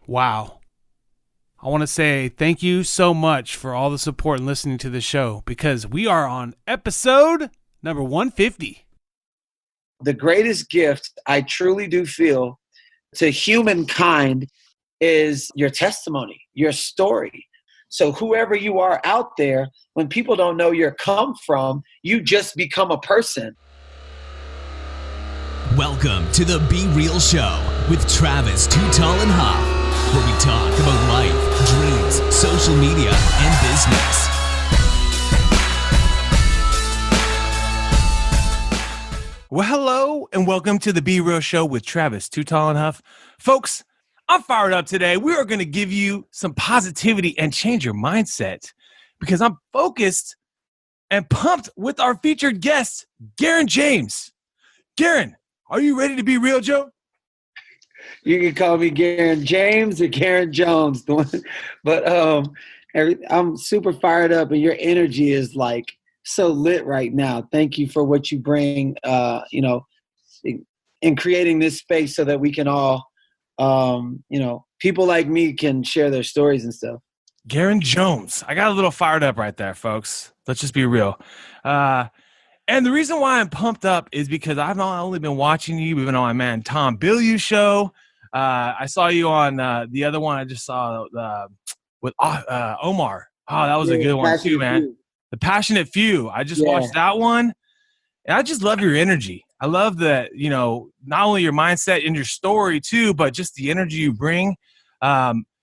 Wow. I want to say thank you so much for all the support and listening to the show, because we are on episode number 150. The greatest gift I truly do feel to humankind is your testimony, your story. So whoever you are out there, when people don't know your come from, you just become a person. Welcome to the Be Real Show with Travis Too Tall and Huff, where we talk about life, dreams, social media, and business. Well, hello, and welcome to the Be Real Show with Travis Too Tall and Huff. Folks, I'm fired up today. We are going to give you some positivity and change your mindset, because I'm focused and pumped with our featured guest, Garrain James. Garrain, are you ready to be real, Joe? You can call me Garrain James or Garrain Jones. But I'm super fired up, and your energy is like so lit right now. Thank you for what you bring, in creating this space so that we can all, people like me can share their stories and stuff. Garrain Jones. I got a little fired up right there, folks. Let's just be real. And the reason why I'm pumped up is because I've not only been watching you, we've been on my man Tom Bilyeu show. I saw you on the other one I just saw with Omar. Oh, that was a good one too, man. Few. The Passionate Few. I just watched that one, and I just love your energy. I love that, not only your mindset and your story too, but just the energy you bring.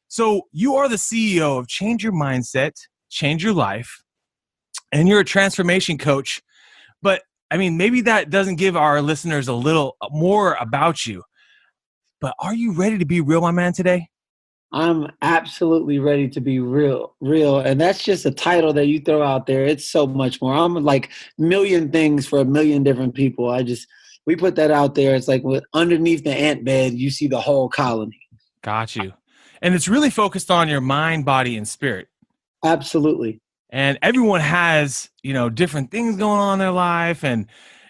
So you are the CEO of Change Your Mindset, Change Your Life, and you're a transformation coach. But, I mean, maybe that doesn't give our listeners a little more about you. But are you ready to be real, my man, today? I'm absolutely ready to be real. And that's just a title that you throw out there. It's so much more. I'm like million things for a million different people. We put that out there. It's like underneath the ant bed, you see the whole colony. Got you. And it's really focused on your mind, body, and spirit. Absolutely. And everyone has, different things going on in their life. And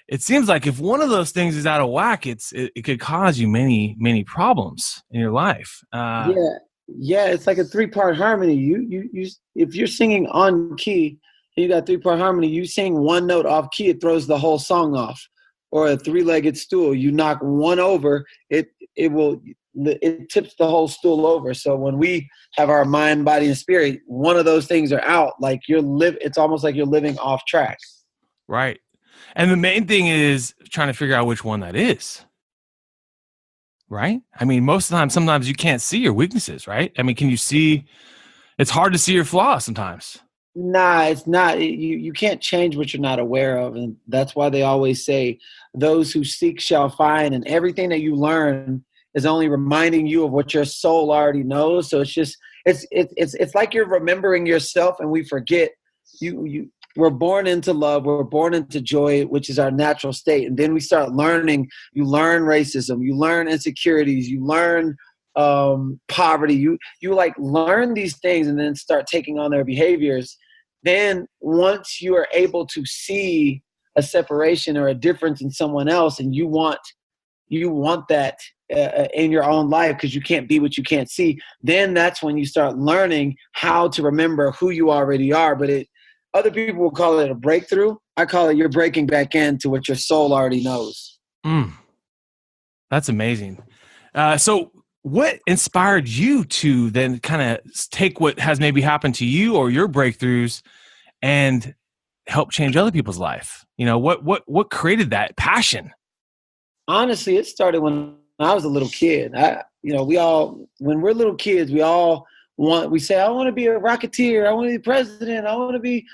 it seems like if one of those things is out of whack, it could cause you many, many problems in your life. Yeah. It's like a 3-part harmony. You if you're singing on key and you got 3-part harmony, you sing one note off key, it throws the whole song off. Or a 3-legged stool, you knock one over, it tips the whole stool over. So when we have our mind, body, and spirit, one of those things are out. Like it's almost like you're living off track. Right. And the main thing is trying to figure out which one that is. Right? I mean, most of the time, sometimes you can't see your weaknesses, right? I mean, can you see? It's hard to see your flaws sometimes. Nah, it's not. You can't change what you're not aware of. And that's why they always say, those who seek shall find. And everything that you learn is only reminding you of what your soul already knows. So it's just, it's like you're remembering yourself, and we forget we're born into love. We're born into joy, which is our natural state. And then we start learning. You learn racism. You learn insecurities. You learn poverty. You like learn these things and then start taking on their behaviors. Then once you are able to see a separation or a difference in someone else, and you want that in your own life, because you can't be what you can't see, then that's when you start learning how to remember who you already are. But other people will call it a breakthrough. I call it you're breaking back into what your soul already knows. That's amazing. So what inspired you to then kind of take what has maybe happened to you or your breakthroughs and help change other people's life? What created that passion? Honestly, it started when I was a little kid. When we're little kids, we say, I want to be a Rocketeer. I want to be president. I want to be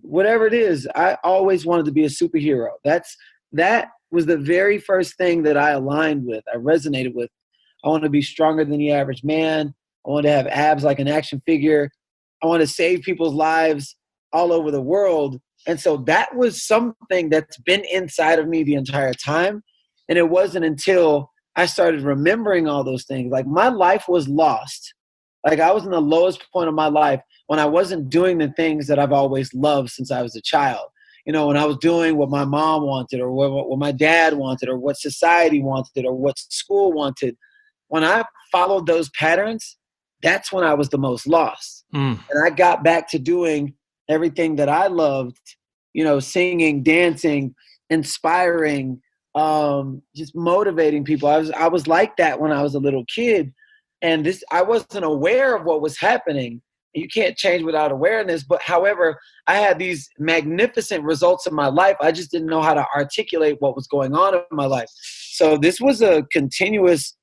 whatever it is. I always wanted to be a superhero. That was the very first thing that I aligned with. I resonated with. I want to be stronger than the average man. I want to have abs like an action figure. I want to save people's lives all over the world. And so that was something that's been inside of me the entire time. And it wasn't until I started remembering all those things. Like, my life was lost. Like, I was in the lowest point of my life when I wasn't doing the things that I've always loved since I was a child. When I was doing what my mom wanted, or what my dad wanted, or what society wanted, or what school wanted. When I followed those patterns, that's when I was the most lost. Mm. And I got back to doing everything that I loved, singing, dancing, inspiring, just motivating people. I was like that when I was a little kid. And I wasn't aware of what was happening. You can't change without awareness. But however, I had these magnificent results in my life. I just didn't know how to articulate what was going on in my life. So this was a continuous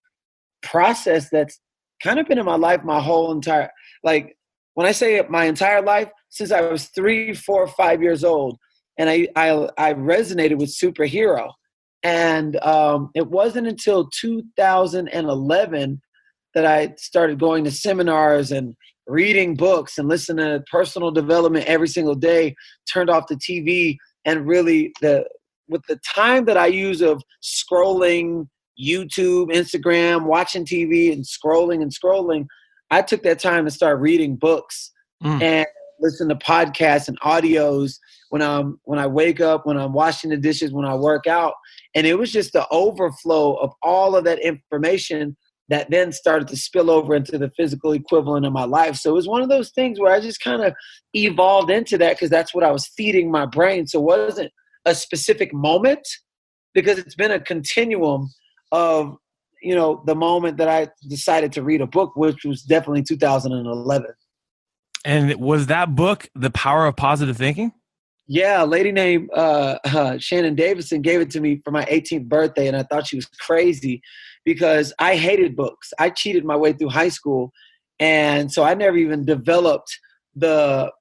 process that's kind of been in my life my whole entire, like when I say my entire life, since I was 3, 4, 5 years old. And I resonated with superhero. And it wasn't until 2011 that I started going to seminars and reading books and listening to personal development every single day, turned off the TV, and really with the time that I use of scrolling YouTube, Instagram, watching TV and scrolling, I took that time to start reading books and listen to podcasts and audios when I wake up, when I'm washing the dishes, when I work out. And it was just the overflow of all of that information that then started to spill over into the physical equivalent of my life. So it was one of those things where I just kind of evolved into that because that's what I was feeding my brain. So it wasn't a specific moment, because it's been a continuum of, the moment that I decided to read a book, which was definitely 2011. And was that book The Power of Positive Thinking? Yeah, a lady named Shannon Davison gave it to me for my 18th birthday, and I thought she was crazy because I hated books. I cheated my way through high school, and so I never even developed the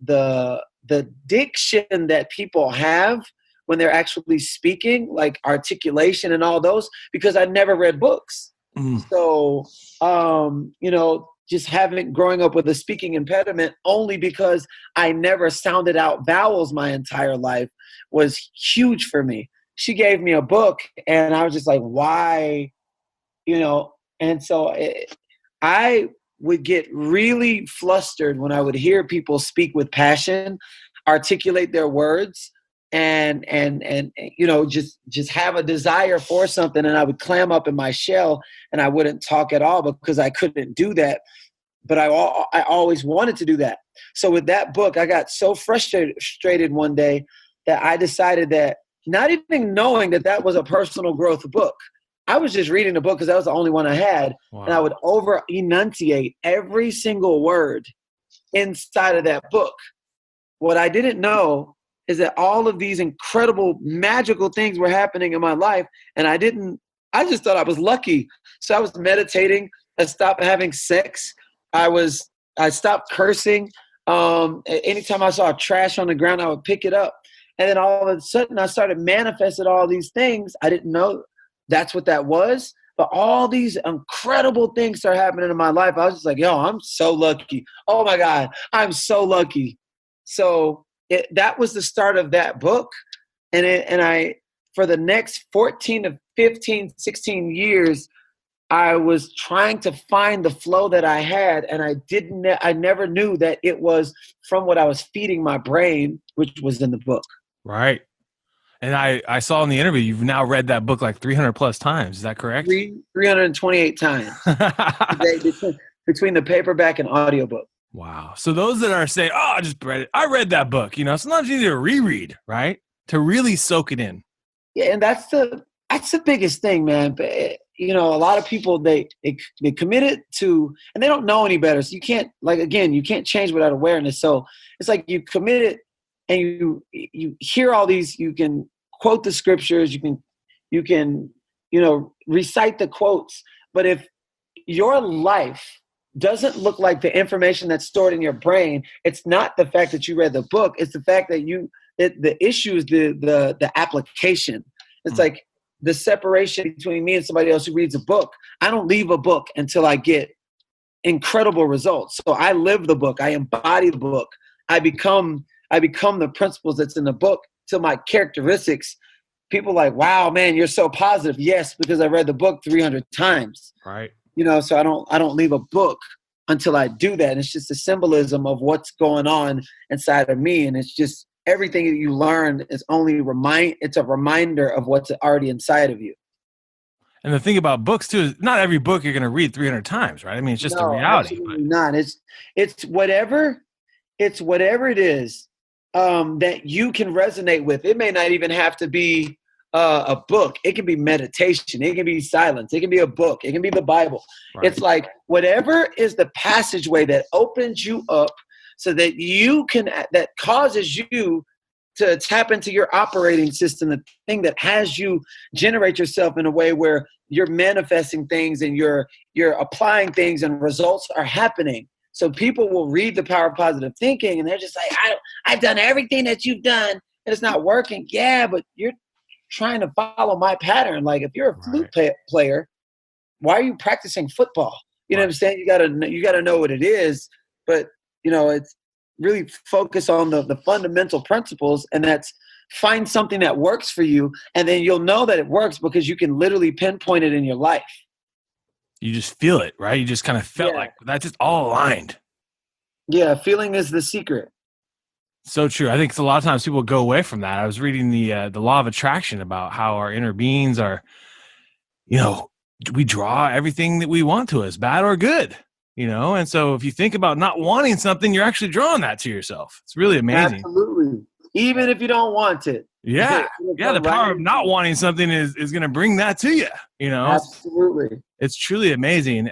diction that people have when they're actually speaking, like articulation and all those, because I never read books. So, just growing up with a speaking impediment only because I never sounded out vowels my entire life was huge for me. She gave me a book and I was just like, why, and so I would get really flustered when I would hear people speak with passion, articulate their words, and just have a desire for something, and I would clam up in my shell and I wouldn't talk at all because I couldn't do that. But I always wanted to do that. So with that book, I got so frustrated one day that I decided that, not even knowing that was a personal growth book, I was just reading the book because that was the only one I had. Wow. And I would over enunciate every single word inside of that book. What I didn't know is that all of these incredible, magical things were happening in my life. And I just thought I was lucky. So I was meditating. I stopped having sex. I stopped cursing. Anytime I saw trash on the ground, I would pick it up. And then all of a sudden I started manifesting all these things. I didn't know that's what that was, but all these incredible things started happening in my life. I was just like, yo, I'm so lucky. Oh my God, I'm so lucky. So that was the start of that book. And I, for the next 14 to 15, 16 years, I was trying to find the flow that I had, and I never knew that it was from what I was feeding my brain, which was in the book. Right. And I saw in the interview, you've now read that book like 300 plus times. Is that correct? 328 times between the paperback and audiobook. Wow. So those that are saying, oh, I just read it. I read that book. Sometimes you need to reread, right? To really soak it in. Yeah. And that's the biggest thing, man. But, a lot of people, they commit it to, and they don't know any better. So you can't, you can't change without awareness. So it's like you commit it and you hear all these, you can quote the scriptures, you can recite the quotes. But if your life doesn't look like the information that's stored in your brain, it's not the fact that you read the book. It's the fact that the issue is the application. It's like the separation between me and somebody else who reads a book. I don't leave a book until I get incredible results. So I live the book. I embody the book. I become the principles that's in the book to my characteristics. People are like, wow, man, you're so positive. Yes, because I read the book 300 times. Right. So I don't leave a book until I do that. And it's just a symbolism of what's going on inside of me. And it's just everything that you learn is it's a reminder of what's already inside of you. And the thing about books too is not every book you're going to read 300 times, right? I mean, it's just a No, reality. absolutely not. It's whatever it is that you can resonate with. It may not even have to be a book. It can be meditation. It can be silence. It can be a book. It can be the Bible. Right. It's like whatever is the passageway that opens you up so that that causes you to tap into your operating system, the thing that has you generate yourself in a way where you're manifesting things and you're applying things and results are happening. So people will read The Power of Positive Thinking and they're just like, I've done everything that you've done and it's not working. Yeah, but you're trying to follow my pattern. Like if you're a flute player, why are you practicing football? You know what I'm saying? You gotta know what it is, but it's really focus on the fundamental principles, and that's find something that works for you, and then you'll know that it works because you can literally pinpoint it in your life. You just feel it, right? You just kind of felt like that's just all aligned. Yeah, feeling is the secret. So true. I think a lot of times people go away from that. I was reading the law of attraction about how our inner beings are, we draw everything that we want to us, bad or good. And so if you think about not wanting something, you're actually drawing that to yourself. It's really amazing. Absolutely. Even if you don't want it. Yeah. Yeah. The power of not wanting something is going to bring that to you, Absolutely. It's truly amazing.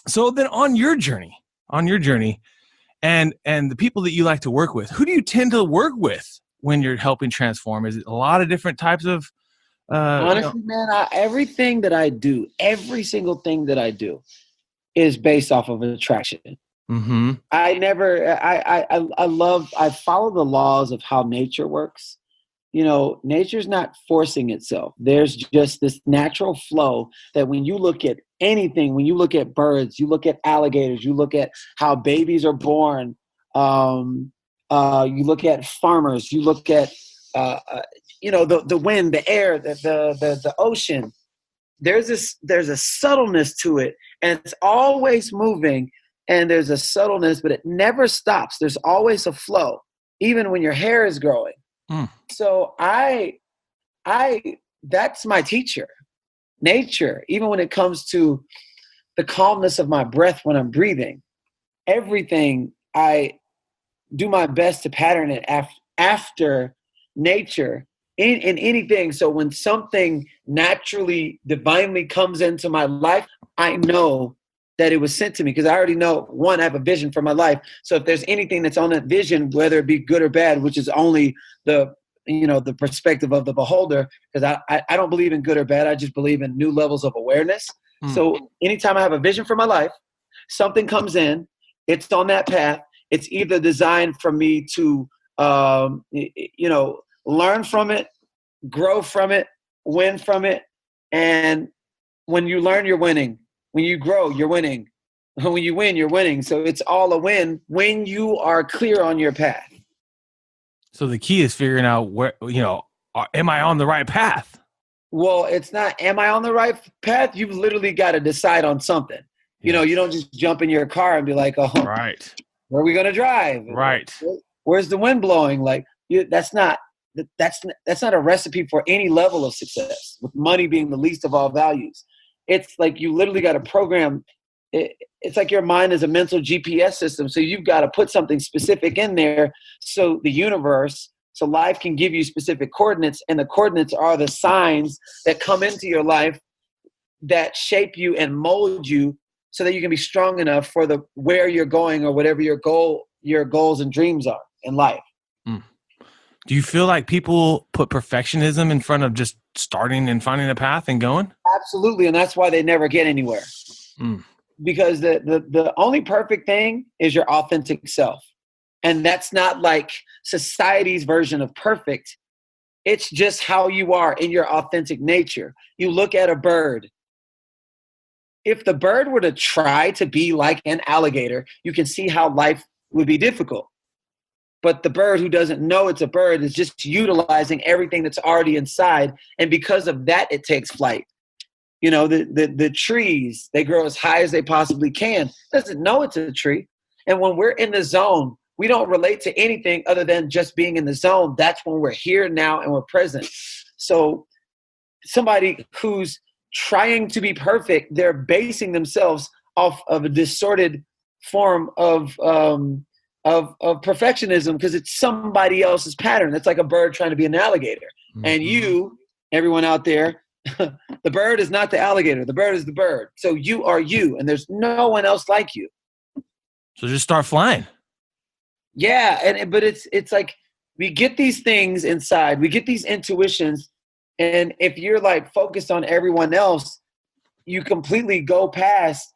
So then on your journey and the people that you like to work with, who do you tend to work with when you're helping transform? Is it a lot of different types of, honestly, man, everything that I do, every single thing that I do, is based off of attraction. Mm-hmm. I follow the laws of how nature works. Nature's not forcing itself. There's just this natural flow that when you look at anything, when you look at birds, you look at alligators, you look at how babies are born, you look at farmers, you look at, the wind, the air, the ocean. There's a subtleness to it, and it's always moving, and there's a subtleness, but it never stops. There's always a flow, even when your hair is growing. So that's my teacher, nature. Even when it comes to the calmness of my breath when I'm breathing, everything, I do my best to pattern it after nature. In anything. So when something naturally, divinely comes into my life, I know that it was sent to me because I already know, one, I have a vision for my life. So if there's anything that's on that vision, whether it be good or bad, which is only the perspective of the beholder, because I don't believe in good or bad. I just believe in new levels of awareness. So anytime I have a vision for my life, something comes in, it's on that path. It's either designed for me to, learn from it, grow from it, win from it. And when you learn, you're winning. When you grow, you're winning. When you win, you're winning. So it's all a win when you are clear on your path. So the key is figuring out where, am I on the right path? Well, it's not, am I on the right path? You've literally got to decide on something. You don't just jump in your car and be like, oh, right. Where are we going to drive? Right. Where's the wind blowing? Like that's not a recipe for any level of success, with money being the least of all values. It's like you literally got to program. It's like your mind is a mental GPS system. So you've got to put something specific in there so the universe, so life can give you specific coordinates, and the coordinates are the signs that come into your life that shape you and mold you so that you can be strong enough for where you're going or whatever your goals and dreams are in life. Do you feel like people put perfectionism in front of just starting and finding a path and going? Absolutely. And that's why they never get anywhere. Because the only perfect thing is your authentic self. And that's not like society's version of perfect. It's just how you are in your authentic nature. You look at a bird. If the bird were to try to be like an alligator, you can see how life would be difficult. But the bird who doesn't know it's a bird is just utilizing everything that's already inside. And because of that, it takes flight. The trees, they grow as high as they possibly can. It doesn't know it's a tree. And when we're in the zone, we don't relate to anything other than just being in the zone. That's when we're here now and we're present. So somebody who's trying to be perfect, they're basing themselves off of a distorted form of perfectionism because it's somebody else's pattern. It's like a bird trying to be an alligator. Mm-hmm. And you, everyone out there, the bird is not the alligator. The bird is the bird. So you are you, and there's no one else like you. So just start flying. Yeah, but it's like we get these things inside. We get these intuitions, and if you're like focused on everyone else, you completely go past,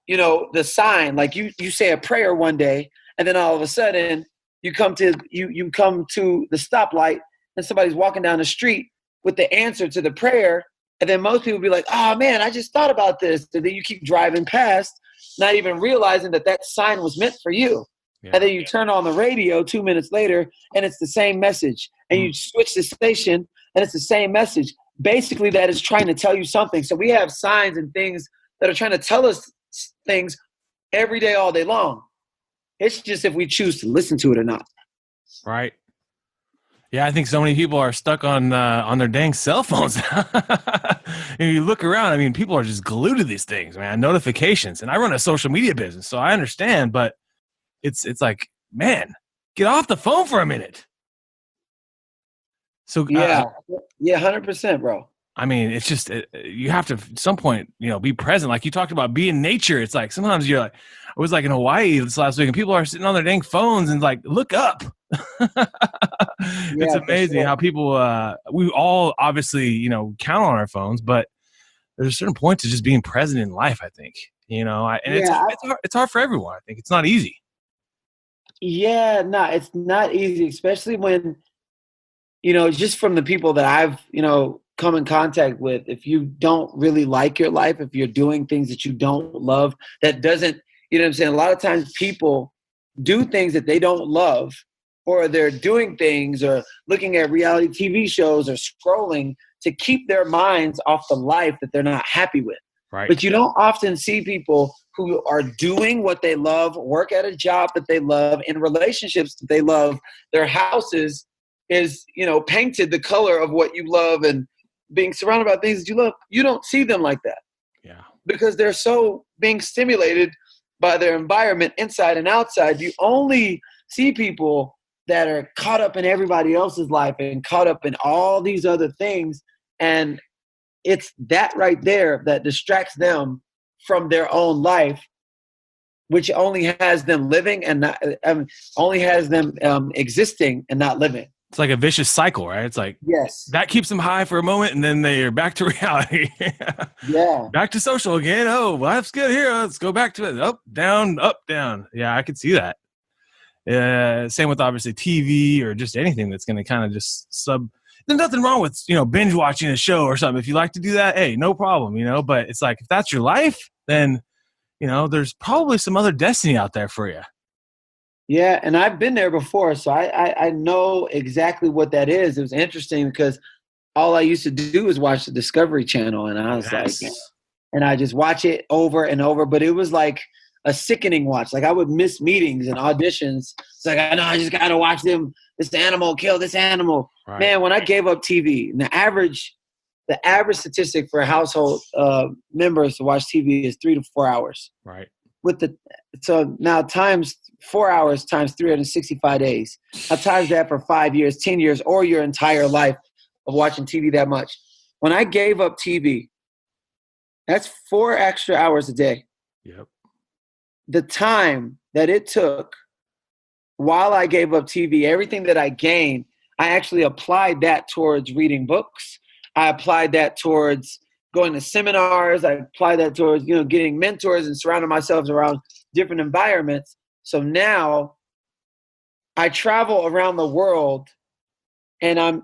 the sign. Like you say a prayer one day, and then all of a sudden you come to the stoplight, and somebody's walking down the street with the answer to the prayer, and then most people be like, "Oh man, I just thought about this." And then you keep driving past, not even realizing that sign was meant for you. Yeah. And then you turn on the radio 2 minutes later, and it's the same message. And you switch the station, and it's the same message. Basically, that is trying to tell you something. So we have signs and things that are trying to tell us things every day, all day long. It's just if we choose to listen to it or not. Right. Yeah, I think so many people are stuck on their dang cell phones. And you look around, I mean, people are just glued to these things, man. Notifications. And I run a social media business, so I understand, but it's like, man, get off the phone for a minute. So yeah, 100%, bro. I mean, it's just you have to at some point, be present. Like you talked about being in nature. It's like sometimes you're like, I was like in Hawaii this last week, and people are sitting on their dang phones and like, look up. It's amazing how people. We all obviously, count on our phones, but there's a certain point to just being present in life. I think, it's hard for everyone. I think it's not easy. Yeah, no, it's not easy, especially when, just from the people that I've, come in contact with. If you don't really like your life, if you're doing things that you don't love, that doesn't, you know what I'm saying? A lot of times people do things that they don't love, or they're doing things or looking at reality TV shows or scrolling to keep their minds off the life that they're not happy with. Right. But you don't often see people who are doing what they love, work at a job that they love, in relationships that they love. Their houses is, painted the color of what you love and being surrounded by things that you love. You don't see them like that. Yeah. Because they're so being stimulated by their environment inside and outside. You only see people that are caught up in everybody else's life and caught up in all these other things. And it's that right there that distracts them from their own life, which only has them living and not, only has them existing and not living. It's like a vicious cycle, right? It's like, yes, that keeps them high for a moment, and then they're back to reality. Yeah. Back to social again. Oh, life's good here. Let's go back to it. Up, down, up, down. Yeah, I could see that. Same with obviously TV or just anything that's going to kind of just There's nothing wrong with, binge watching a show or something. If you like to do that, hey, no problem, But it's like, if that's your life, then, there's probably some other destiny out there for you. Yeah, and I've been there before, so I know exactly what that is. It was interesting because all I used to do was watch the Discovery Channel, and I was like, and I just watch it over and over. But it was like a sickening watch. Like I would miss meetings and auditions. It's like, I know, I just got to watch them. This animal, kill this animal. Right. Man, when I gave up TV, and the average statistic for a household members to watch TV is 3 to 4 hours. Right. So now times 4 hours times 365 days. I times that for 5 years, 10 years, or your entire life of watching TV that much. When I gave up TV, that's 4 extra hours a day. Yep. The time that it took while I gave up TV, everything that I gained, I actually applied that towards reading books. I applied that towards going to seminars. I applied that towards, getting mentors and surrounding myself around different environments. So now I travel around the world, and I'm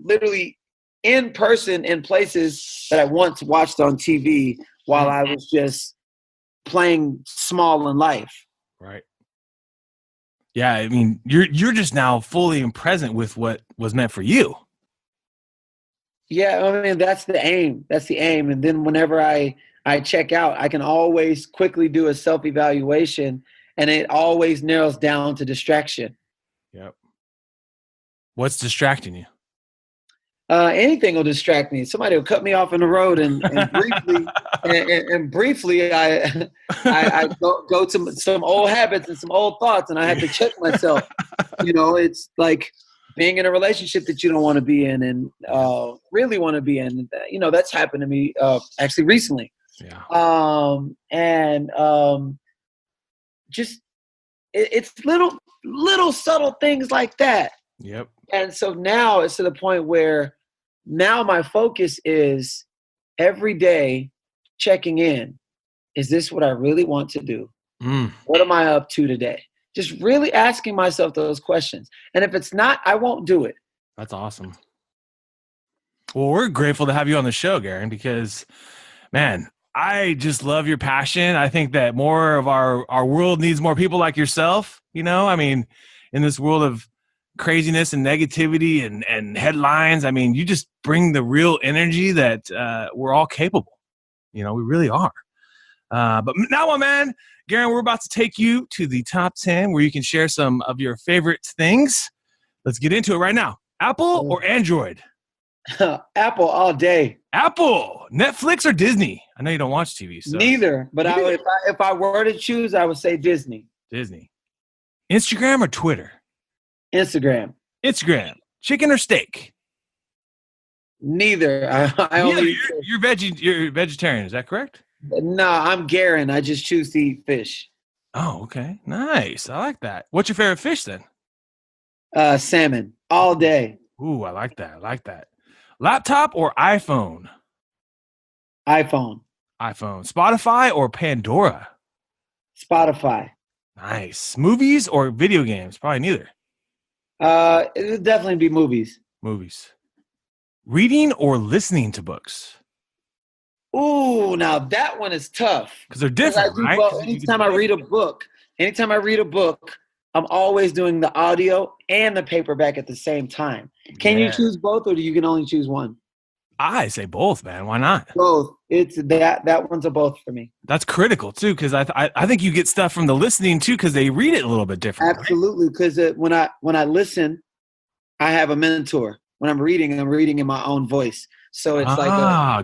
literally in person in places that I once watched on TV while I was just playing small in life. Right. Yeah, I mean, you're just now fully present with what was meant for you. Yeah, I mean, that's the aim. That's the aim. And then whenever I check out, I can always quickly do a self-evaluation, and it always narrows down to distraction. Yep. What's distracting you? Anything will distract me. Somebody will cut me off in the road, and briefly, I go to some old habits and some old thoughts, and I have to check myself. It's like being in a relationship that you don't want to be in, and really want to be in. That's happened to me actually recently. Yeah. Just it's little subtle things like that. Yep. And so now it's to the point where now my focus is every day checking in. Is this what I really want to do? What am I up to today? Just really asking myself those questions. And if it's not, I won't do it. That's awesome. Well, we're grateful to have you on the show, Garrain, because, man, I just love your passion. I think that more of our world needs more people like yourself. I mean, in this world of craziness and negativity and headlines, I mean, you just bring the real energy that we're all capable. We really are. But now, my man, Garrain, we're about to take you to the top 10 where you can share some of your favorite things. Let's get into it right now. Apple or Android? Apple all day. Apple. Netflix or Disney? I know you don't watch TV. So. Neither, but if I were to choose, I would say Disney. Disney. Instagram or Twitter? Instagram. Chicken or steak? Neither. You're vegetarian. Is that correct? No, I'm Garrain. I just choose to eat fish. Oh, okay. Nice. I like that. What's your favorite fish then? Salmon all day. Ooh, I like that. Laptop or iPhone? iPhone. Spotify or Pandora? Spotify. Nice. Movies or video games? Probably neither. It would definitely be movies. Reading or listening to books? Ooh, now that one is tough. Because they're different, right? Well, anytime I read a book, I'm always doing the audio and the paperback at the same time. Can you choose both, or do you can only choose one? I say both, man. Why not? Both. It's that one's a both for me. That's critical too, because I think you get stuff from the listening too, because they read it a little bit different. Absolutely, because when I listen, I have a mentor. When I'm reading in my own voice. So it's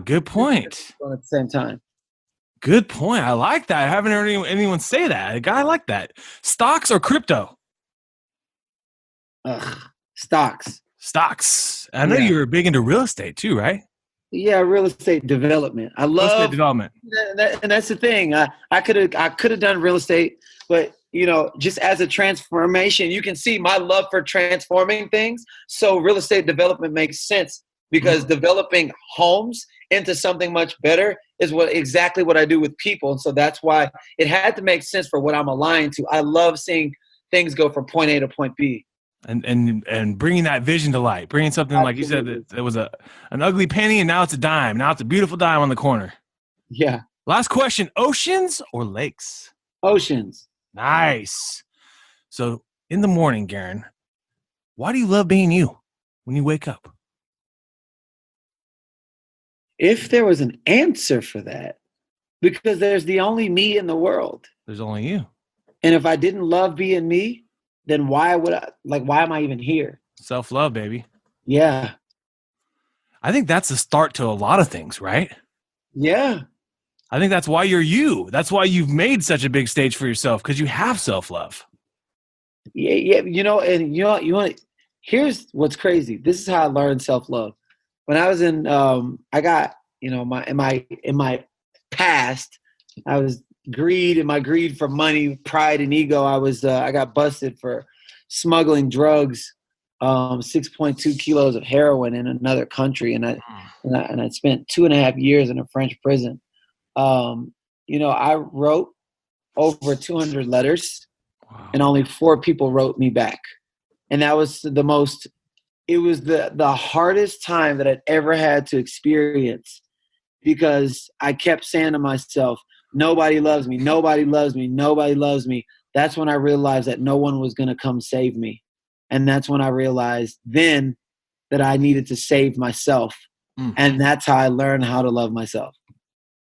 good point. At the same time. Good point. I like that. I haven't heard anyone say that. A guy like that. Stocks or crypto? Stocks. I know you're big into real estate too, right? Yeah, real estate development. I love real estate development. And that's the thing. I could have done real estate, but just as a transformation, you can see my love for transforming things. So real estate development makes sense because developing homes into something much better is exactly what I do with people. And so that's why it had to make sense for what I'm aligned to. I love seeing things go from point A to point B. And bringing that vision to light, bringing something like you said that was an ugly penny and now it's a dime. Now it's a beautiful dime on the corner. Yeah. Last question, oceans or lakes? Oceans. Nice. So in the morning, Garrain, why do you love being you when you wake up? If there was an answer for that, because there's the only me in the world. There's only you. And if I didn't love being me, then why am I even here? Self-love, baby. Yeah. I think that's the start to a lot of things, right? Yeah. I think that's why you're you. That's why you've made such a big stage for yourself, because you have self-love. Yeah. Here's what's crazy. This is how I learned self-love. When I was in, in my past, I was greed for money, pride and ego. I got busted for smuggling drugs, 6.2 kilos of heroin in another country. And I spent 2.5 years in a French prison. I wrote over 200 letters and only 4 people wrote me back. And that was it was the hardest time that I'd ever had to experience, because I kept saying to myself, nobody loves me. Nobody loves me. Nobody loves me. That's when I realized that no one was going to come save me. And that's when I realized then that I needed to save myself. And that's how I learned how to love myself.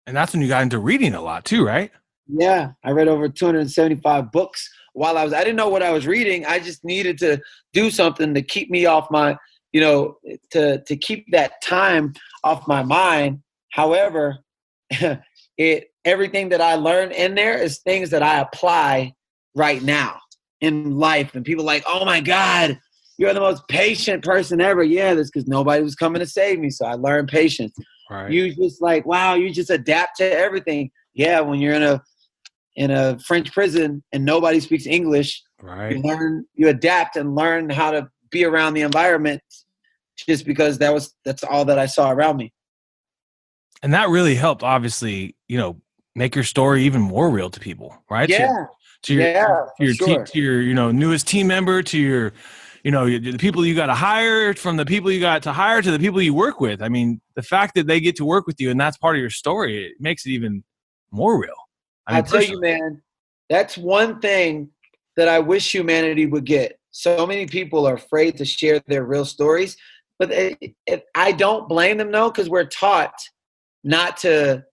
And that's when you got into reading a lot too, right? Yeah. I read over 275 books while I didn't know what I was reading. I just needed to do something to keep me off my to keep that time off my mind. However, everything that I learned in there is things that I apply right now in life. And people are like, oh my God, you're the most patient person ever. Yeah, that's because nobody was coming to save me. So I learned patience. Right. You just like, wow, you just adapt to everything. Yeah, when you're in a French prison and nobody speaks English, right, you adapt and learn how to be around the environment just because that's all that I saw around me. And that really helped, obviously, make your story even more real to people, right? Yeah. To your newest team member, to your, the people you got to hire, from the people you got to hire to the people you work with. I mean, the fact that they get to work with you and that's part of your story, it makes it even more real. I tell you, man, that's one thing that I wish humanity would get. So many people are afraid to share their real stories, but I don't blame them, though, because we're taught not to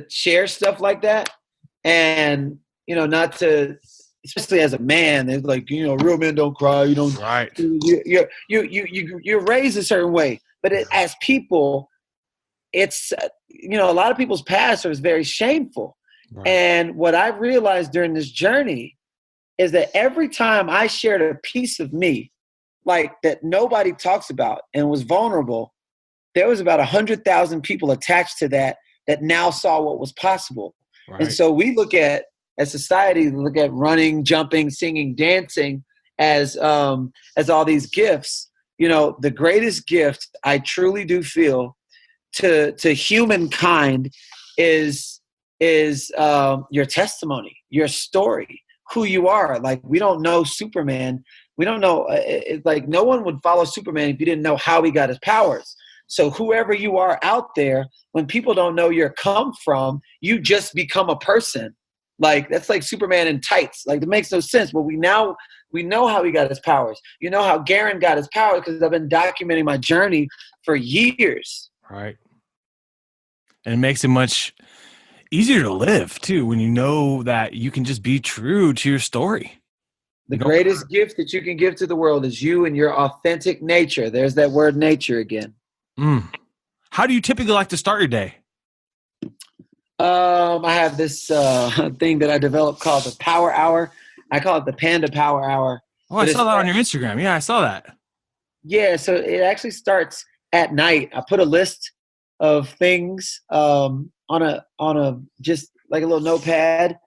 share stuff like that, and not to, especially as a man. It's like, real men don't cry. You don't. Right. You're raised a certain way, but as people, it's a lot of people's past is very shameful. Right. And what I realized during this journey is that every time I shared a piece of me, like that nobody talks about and was vulnerable, there was about 100,000 people attached to that now saw what was possible. Right. And so we look at, as society, look at running, jumping, singing, dancing as all these gifts. The greatest gift I truly do feel to humankind is your testimony, your story, who you are. Like, we don't know Superman. We don't know, like, no one would follow Superman if you didn't know how he got his powers. So whoever you are out there, when people don't know your come from, you just become a person. Like, that's like Superman in tights. Like, it makes no sense. But we know how he got his powers. You know how Garrain got his powers because I've been documenting my journey for years. Right. And it makes it much easier to live, too, when you know that you can just be true to your story. The greatest gift that you can give to the world is you and your authentic nature. There's that word nature again. How do you typically like to start your day? I have this thing that I developed called the Power Hour. I call it the Panda Power Hour. Oh, I saw that on your Instagram. Yeah, I saw that. Yeah, so it actually starts at night. I put a list of things on a just like a little notepad,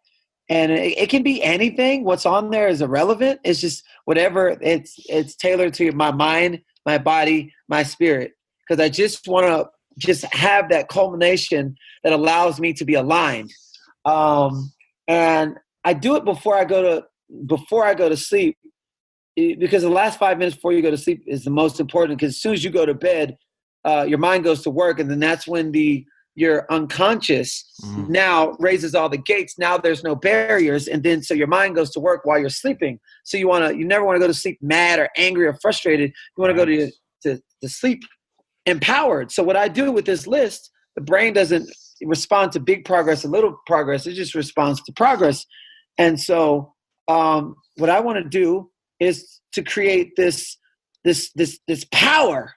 and it can be anything. What's on there is irrelevant. It's just whatever. It's tailored to my mind, my body, my spirit, because I just want to just have that culmination that allows me to be aligned. And I do it before I go to sleep, because the last 5 minutes before you go to sleep is the most important, because as soon as you go to bed, your mind goes to work, and then that's when your unconscious now raises all the gates. Now there's no barriers, and then so your mind goes to work while you're sleeping. So you never want to go to sleep mad or angry or frustrated. You want to go to sleep empowered. So what I do with this list, the brain doesn't respond to big progress or little progress. It just responds to progress. And so what I want to do is to create this power.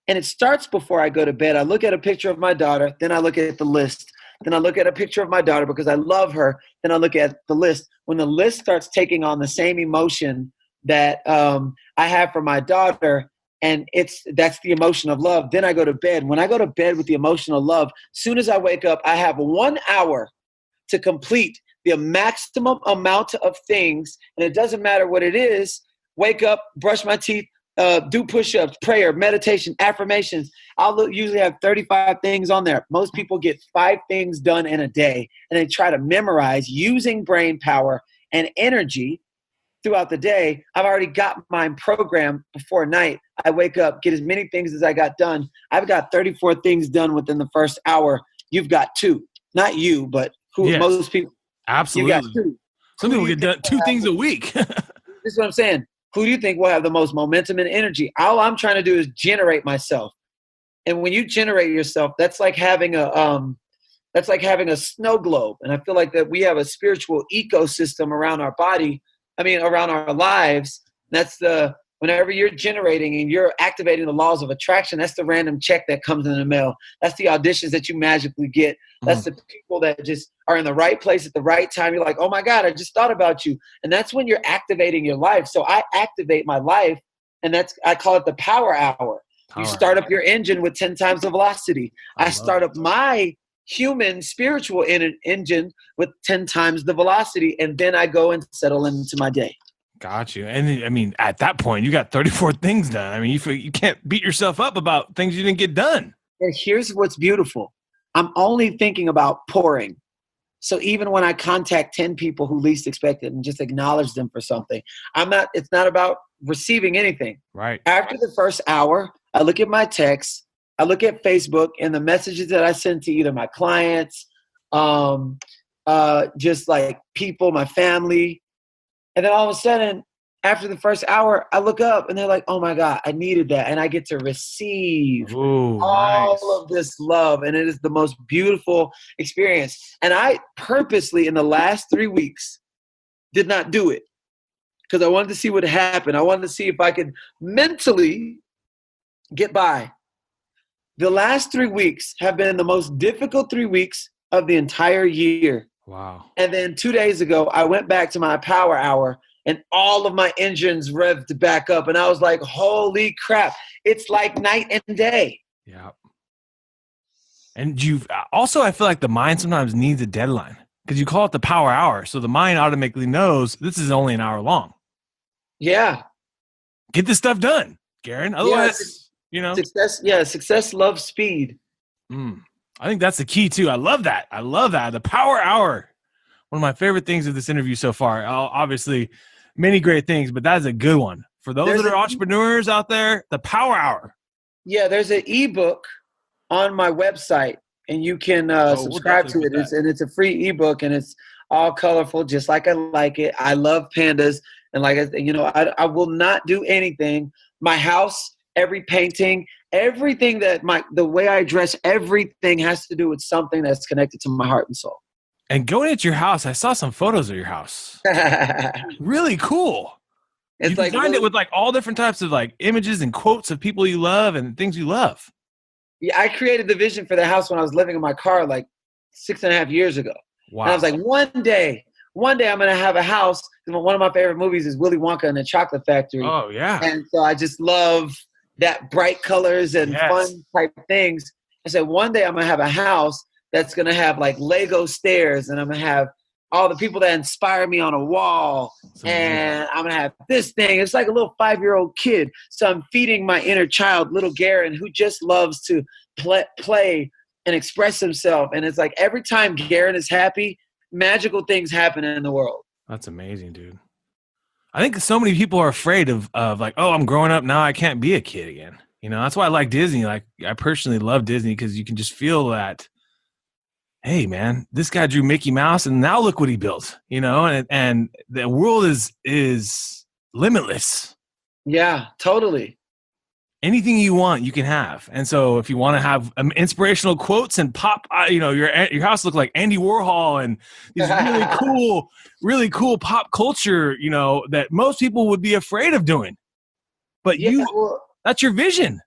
And it starts before I go to bed. I look at a picture of my daughter, then I look at the list. Then I look at a picture of my daughter because I love her. Then I look at the list. When the list starts taking on the same emotion that I have for my daughter, and that's the emotion of love, then I go to bed. When I go to bed with the emotion of love, soon as I wake up, I have 1 hour to complete the maximum amount of things. And it doesn't matter what it is. Wake up, brush my teeth, do push-ups, prayer, meditation, affirmations. I'll usually have 35 things on there. Most people get 5 things done in a day, and they try to memorize using brain power and energy throughout the day. I've already got mine programmed before night. I wake up, get as many things as I got done. I've got 34 things done within the first hour. You've got 2. Not you, but most people. Absolutely. You got 2. Some people get done 2 things a week. This is what I'm saying. Who do you think will have the most momentum and energy? All I'm trying to do is generate myself. And when you generate yourself, that's like having a snow globe. And I feel like that we have a spiritual ecosystem around our body. Around our lives. That's the Whenever you're generating and you're activating the laws of attraction, that's the random check that comes in the mail. That's the auditions that you magically get. That's the people that just are in the right place at the right time. You're like, oh my God, I just thought about you. And that's when you're activating your life. So I activate my life, and I call it the power hour. You start up your engine with 10 times the velocity. I start up my human spiritual engine with 10 times the velocity, and then I go and settle into my day. Got you. And I mean, at that point, you got 34 things done. I mean, you can't beat yourself up about things you didn't get done. And here's what's beautiful. I'm only thinking about pouring. So even when I contact 10 people who least expect it and just acknowledge them for something, it's not about receiving anything. Right. After the first hour, I look at my texts, I look at Facebook and the messages that I send to either my clients, just like people, my family. And then all of a sudden, after the first hour, I look up and they're like, oh my God, I needed that. And I get to receive all of this love. And it is the most beautiful experience. And I purposely, in the last 3 weeks, did not do it because I wanted to see what happened. I wanted to see if I could mentally get by. The last 3 weeks have been the most difficult 3 weeks of the entire year. Wow. And then 2 days ago, I went back to my power hour and all of my engines revved back up. And I was like, holy crap. It's like night and day. Yeah. And I feel like the mind sometimes needs a deadline because you call it the power hour. So the mind automatically knows this is only an hour long. Yeah. Get this stuff done, Garrain. Otherwise, Success loves speed. I think that's the key too. I love that. The power hour. One of my favorite things of this interview so far. Obviously, many great things, but that's a good one. For those that are entrepreneurs out there, the power hour. Yeah, there's an ebook on my website, and you can subscribe to it. It's a free ebook, and it's all colorful, just like I like it. I love pandas, and I will not do anything. My house, every painting, everything the way I dress, everything has to do with something that's connected to my heart and soul. And going into your house, I saw some photos of your house. Really cool. You designed it with like all different types of like images and quotes of people you love and things you love. Yeah, I created the vision for the house when I was living in my car like 6.5 years ago. Wow. And I was like, one day I'm going to have a house. One of my favorite movies is Willy Wonka and the Chocolate Factory. Oh, yeah. And so I just love that bright colors and fun type things. I said, one day I'm going to have a house that's going to have like Lego stairs, and I'm going to have all the people that inspire me on a wall, and I'm going to have this thing. It's like a little 5-year-old kid. So I'm feeding my inner child, little Garrain, who just loves to play and express himself. And it's like every time Garrain is happy, magical things happen in the world. That's amazing, dude. I think so many people are afraid of like, oh, I'm growing up now, I can't be a kid again. That's why I like Disney. Like, I personally love Disney because you can just feel that, hey, man, this guy drew Mickey Mouse, and now look what he built, and the world is limitless. Yeah, totally. Anything you want, you can have. And so if you want to have inspirational quotes and pop, your house look like Andy Warhol and these really cool pop culture, that most people would be afraid of doing. But that's your vision.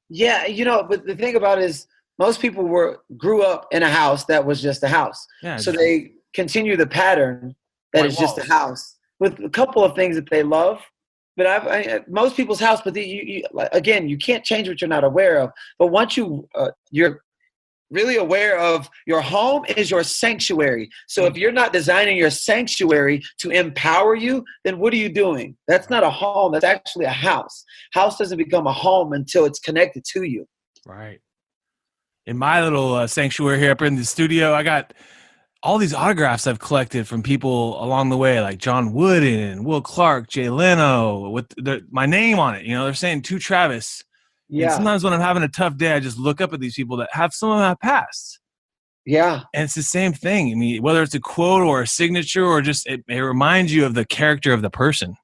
Yeah, but the thing about it is most people grew up in a house that was just a house. Yeah, so they continue the pattern that is just a house with a couple of things that they love. But most people's house, but again, you can't change what you're not aware of. But once you're really aware of your home is your sanctuary. So if you're not designing your sanctuary to empower you, then what are you doing? That's not a home. That's actually a house. House doesn't become a home until it's connected to you. Right. In my little sanctuary here up in the studio, I got all these autographs I've collected from people along the way, like John Wooden, Will Clark, Jay Leno, with my name on it. They're saying to Travis. Yeah. And sometimes when I'm having a tough day, I just look up at these people that have some of my past. Yeah. And it's the same thing. I mean, whether it's a quote or a signature or just it reminds you of the character of the person.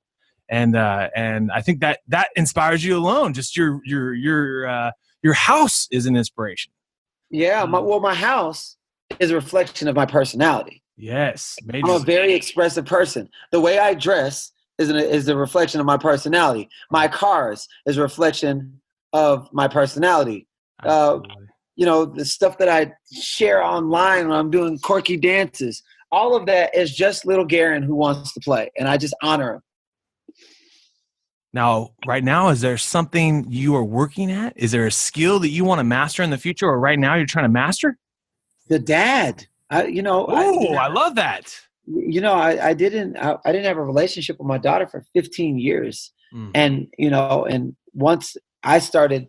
And I think that inspires you alone. Just your house is an inspiration. Yeah. My house is a reflection of my personality. Yes. I'm a very expressive person. The way I dress is a reflection of my personality. My cars is a reflection of my personality. The stuff that I share online when I'm doing quirky dances, all of that is just little Garrain who wants to play, and I just honor him. Now, right now, is there something you are working at? Is there a skill that you want to master in the future, or right now you're trying to master? The dad. I love that. I didn't have a relationship with my daughter for 15 years. And once I started,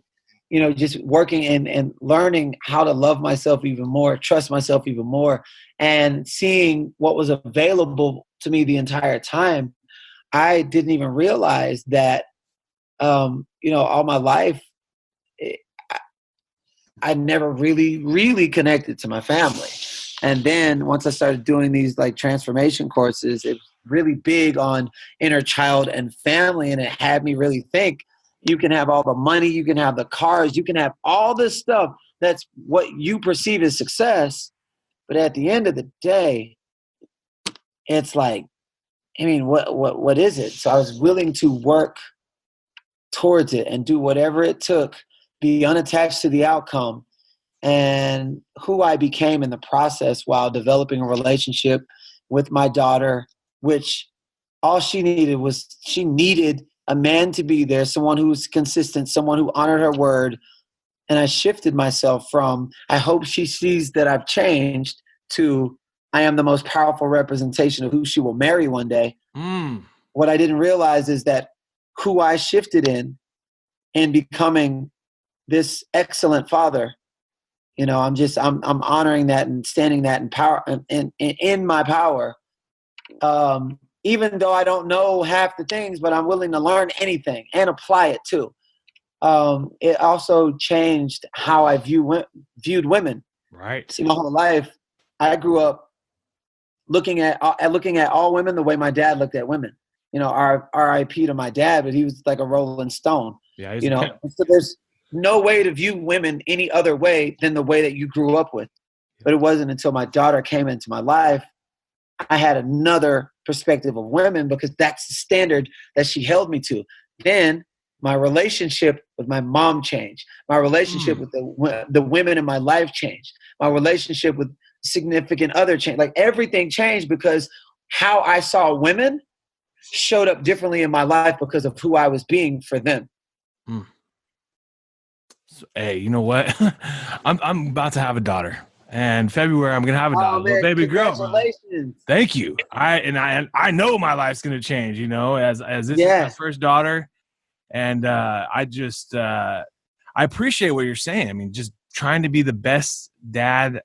just working and learning how to love myself even more, trust myself even more, and seeing what was available to me the entire time, I didn't even realize that, all my life, I never really connected to my family. And then once I started doing these like transformation courses, it was really big on inner child and family. And it had me really think, you can have all the money, you can have the cars, you can have all this stuff. That's what you perceive as success. But at the end of the day, it's like, what is it? So I was willing to work towards it and do whatever it took, be unattached to the outcome. And who I became in the process while developing a relationship with my daughter, which all she needed a man to be there, someone who was consistent, someone who honored her word. And I shifted myself from, I hope she sees that I've changed, to I am the most powerful representation of who she will marry one day. What I didn't realize is that who I shifted in becoming this excellent father, I'm honoring that and standing that in power and in my power. Even though I don't know half the things, but I'm willing to learn anything and apply it too. It also changed how I viewed women. Right. See, my whole life, I grew up looking at all women the way my dad looked at women. R.I.P. to my dad, but he was like a Rolling Stone. Yeah. So there's no way to view women any other way than the way that you grew up with. But it wasn't until my daughter came into my life, I had another perspective of women, because that's the standard that she held me to. Then my relationship with my mom changed. My relationship with the women in my life changed. My relationship with significant other changed. Like everything changed because how I saw women showed up differently in my life because of who I was being for them. Hey, you know what? I'm about to have a daughter, and February I'm gonna have a daughter, little baby girl. Congratulations! Thank you. I know my life's gonna change. As this is my first daughter, and I appreciate what you're saying. I mean, just trying to be the best dad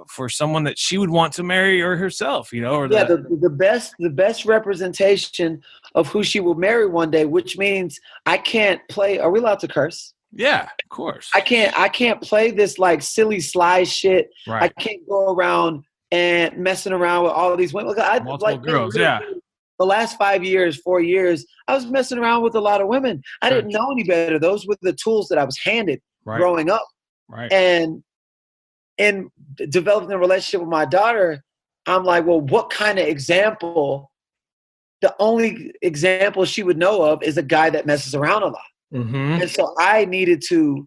for someone that she would want to marry or herself. The best representation of who she will marry one day, which means I can't play. Are we allowed to curse? Yeah, of course. I can't play this like silly sly shit. Right. I can't go around and messing around with all of these women. Multiple girls, yeah. The last 4 years, I was messing around with a lot of women. I didn't know any better. Those were the tools that I was handed growing up. Right. And in developing a relationship with my daughter, I'm like, well, what kind of example? The only example she would know of is a guy that messes around a lot. And so I needed to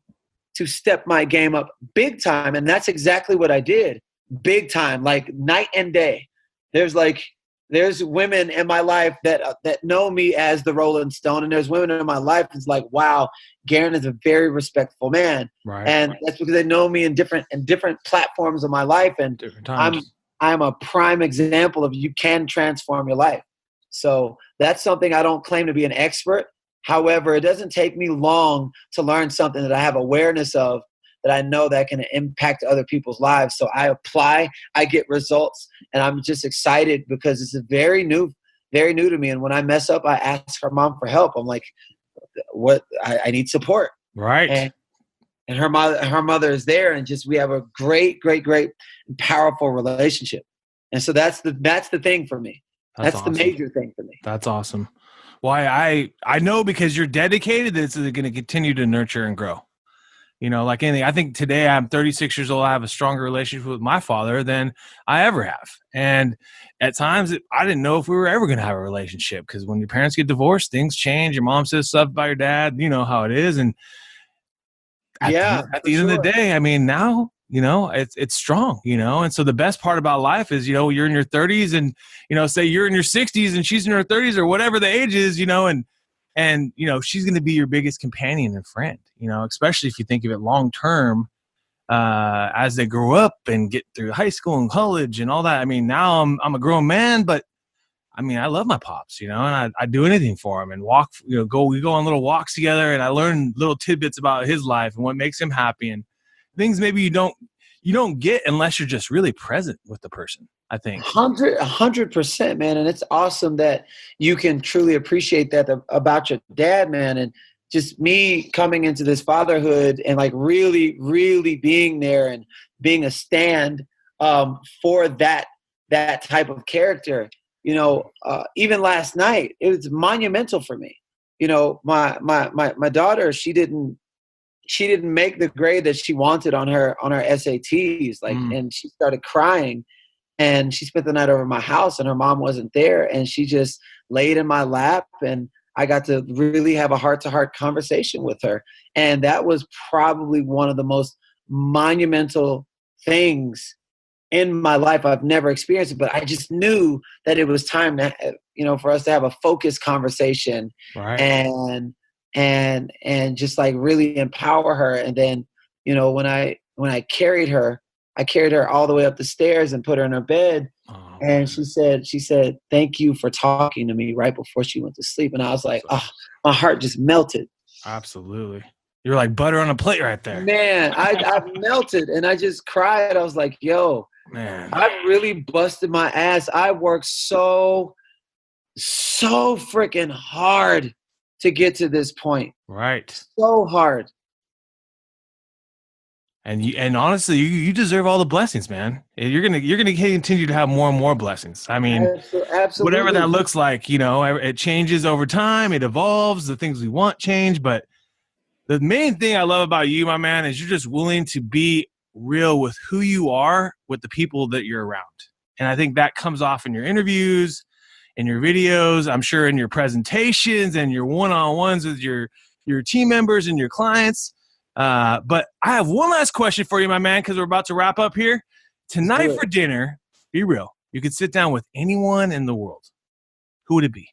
step my game up big time. And that's exactly what I did. Big time, like night and day. There's women in my life that know me as the Rolling Stone. And there's women in my life that's like, wow, Garrain is a very respectful man. Right. And that's because they know me in different platforms of my life. And I'm a prime example of you can transform your life. So that's something I don't claim to be an expert. However, it doesn't take me long to learn something that I have awareness of, that I know that can impact other people's lives. So I apply, I get results, and I'm just excited because it's very new to me. And when I mess up, I ask her mom for help. I'm like, what? I need support. Right. And her mother is there, and just we have a great, powerful relationship. And so that's the thing for me. That's awesome. The major thing for me. That's awesome. Well, I know because you're dedicated that it's going to continue to nurture and grow. You know, like anything. I think today I'm 36 years old. I have a stronger relationship with my father than I ever have. And at times I didn't know if we were ever going to have a relationship, because when your parents get divorced, things change. Your mom says stuff about your dad. You know how it is. And Yeah, at for the end of sure. the day, I mean, now, you know, it's strong, you know? And so the best part about life is, you know, you're in your 30s and, you know, say you're in your 60s and she's in her 30s or whatever the age is, you know, and, you know, she's going to be your biggest companion and friend, you know, especially if you think of it long term, as they grow up and get through high school and college and all that. I mean, now I'm a grown man, but I mean, I love my pops, you know, and I do anything for him and walk, you know, we go on little walks together, and I learn little tidbits about his life and what makes him happy, and things maybe you don't get unless you're just really present with the person, I think. 100%, man. And it's awesome that you can truly appreciate that about your dad, man. And just me coming into this fatherhood and like really, really being there and being a stand for that type of character. You know, even last night, it was monumental for me. You know, my daughter, she didn't make the grade that she wanted on her SATs, like, and she started crying, and she spent the night over at my house, and her mom wasn't there, and she just laid in my lap, and I got to really have a heart-to-heart conversation with her. And that was probably one of the most monumental things in my life. I've never experienced it, but I just knew that it was time to, you know, for us to have a focused conversation, Right. and just like really empower her. And then, you know, when I carried her all the way up the stairs and put her in her bed. Oh, And she said, "Thank you for talking to me," right before she went to sleep. And I was like, oh, my heart just melted. absolutely. You're like butter on a plate right there. Man, I melted, and I just cried. I was like, yo, Man. I really busted my ass. I worked so freaking hard to get to this point. Right. So hard. And honestly, you deserve all the blessings, man. You're gonna continue to have more and more blessings. I mean, Absolutely. whatever that looks like, you know, it changes over time. It evolves. The things we want change, but the main thing I love about you, my man, is you're just willing to be real with who you are with the people that you're around. And I think that comes off in your interviews, in your videos, I'm sure in your presentations and your one-on-ones with your team members and your clients. But I have one last question for you, my man, because we're about to wrap up here. Tonight for dinner, be real, you could sit down with anyone in the world. Who would it be?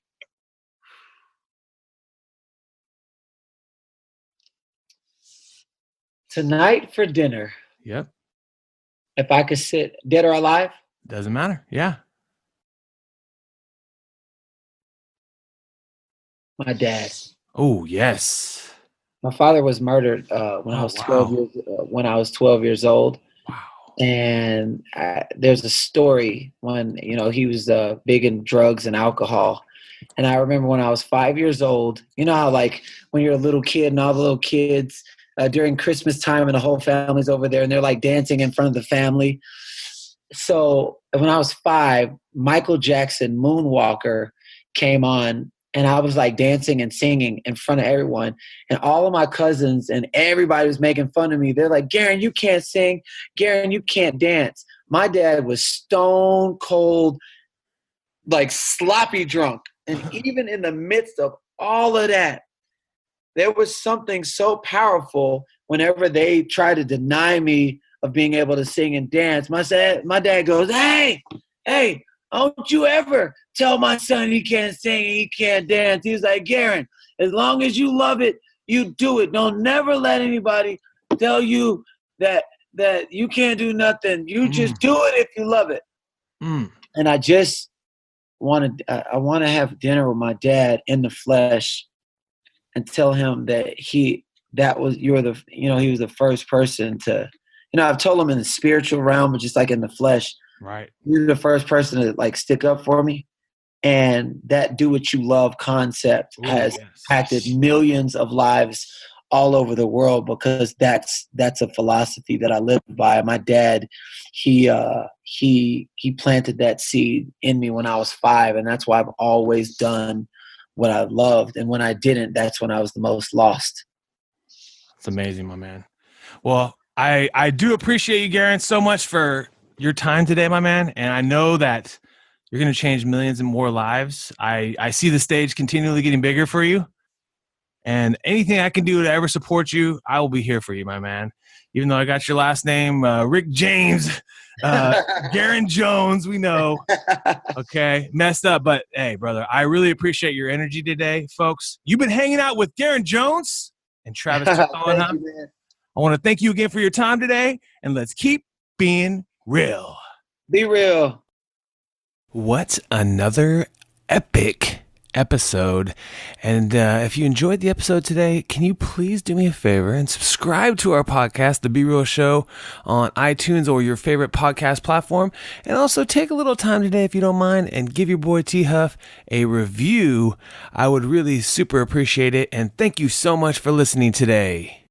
Tonight for dinner. Yep. If I could sit, dead or alive? Doesn't matter. Yeah. My dad. Oh, yes. My father was murdered when I was 12 years old. Wow. And there's a story when, you know, he was big in drugs and alcohol. And I remember when I was 5 years old, you know how like when you're a little kid and all the little kids during Christmas time and the whole family's over there and they're like dancing in front of the family. So when I was 5, Michael Jackson Moonwalker came on, and I was like dancing and singing in front of everyone. And all of my cousins and everybody was making fun of me. They're like, "Garrain, you can't sing. Garrain, you can't dance." My dad was stone cold, like sloppy drunk. And even in the midst of all of that, there was something so powerful whenever they tried to deny me of being able to sing and dance. My dad goes, hey, don't you ever tell my son he can't sing and he can't dance. He was like, "Garrain, as long as you love it, you do it. Don't never let anybody tell you that you can't do nothing. You just do it if you love it." And I just want to have dinner with my dad in the flesh and tell him that he was the first person to, you know, I've told him in the spiritual realm, but just like in the flesh, right. You're the first person to like stick up for me. And that do what you love concept has impacted millions of lives all over the world, because that's a philosophy that I live by. My dad, he planted that seed in me when I was 5, and that's why I've always done what I loved. And when I didn't, that's when I was the most lost. It's amazing, my man. Well, I do appreciate you, Garrain, so much for your time today, my man. And I know that you're going to change millions and more lives. I see the stage continually getting bigger for you. And anything I can do to ever support you, I will be here for you, my man. Even though I got your last name, Rick James, Garrain Jones, we know. Okay, messed up. But hey, brother, I really appreciate your energy today, folks. You've been hanging out with Garrain Jones and Travis. Thank you, man. I want to thank you again for your time today, and let's keep being real. Be real. What another epic episode. And if you enjoyed the episode today, can you please do me a favor and subscribe to our podcast, The Be Real Show, on iTunes or your favorite podcast platform. And also take a little time today, if you don't mind, and give your boy T Huff a review. I would really super appreciate it. And thank you so much for listening today.